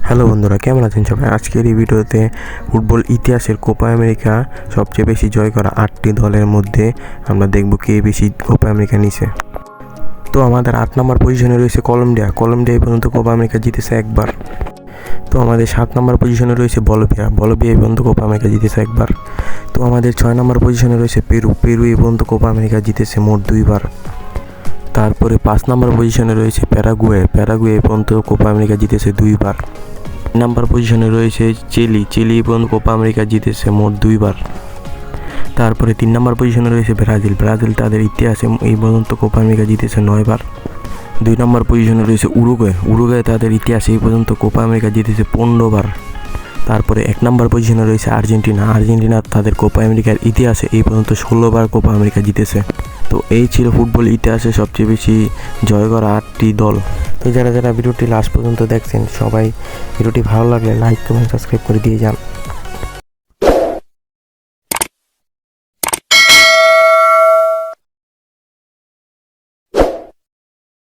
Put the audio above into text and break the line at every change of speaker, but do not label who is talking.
Hello বন্ধুরা, কেমন আছেন সবাই? আজকের এই ভিডিওতে ফুটবল ইতিহাসের কোপা আমেরিকা সবচেয়ে বেশি জয় করা 8টি দলের মধ্যে আমরা দেখব কে বেশি কোপা আমেরিকা নিছে। তো আমাদের 8 নম্বর পজিশনে রয়েছে কলম্বিয়া এই পর্যন্ত কোপা আমেরিকা জিতেছে একবার। তো আমাদের 7 নম্বর পজিশনে রয়েছে বলিভিয়া এই পর্যন্ত কোপা আমেরিকা জিতেছে একবার। তো আমাদের 6 নম্বর পজিশনে রয়েছে পেরু এই পর্যন্ত কোপা আমেরিকা জিতেছে মোট 2বার। তারপরে 5 নম্বর পজিশনে রয়েছে প্যারাগুয়ে এই পর্যন্ত কোপা আমেরিকা জিতেছে 2বার। নাম্বার পজিশনে রয়েছে চিলি এই পর্যন্ত কোপা আমেরিকা জিতেছে মোট 2বার। তারপরে 3 নম্বর পজিশনে রয়েছে ব্রাজিল তাদের ইতিহাসে এই পর্যন্ত কোপা আমেরিকা জিতেছে 9বার। 2 নম্বর পজিশনে রয়েছে উরুগুয়ে তাদের ইতিহাসে এই পর্যন্ত কোপা আমেরিকা জিতেছে 15বার। তারপরে 1 নম্বর পজিশনে রয়েছে আর্জেন্টিনা তাদের কোপা আমেরিকার ইতিহাসে এই পর্যন্ত 16বার কোপা আমেরিকা জিতেছে। তো এই ছিল ফুটবল ইতিহাসে সবচেয়ে বেশি জয় করা 8টি দল। তো যারা ভিডিওটি লাস্ট পর্যন্ত দেখছেন সবাই ভিডিওটি ভালো লাগলে লাইক কমেন্ট সাবস্ক্রাইব করে দিয়ে যান।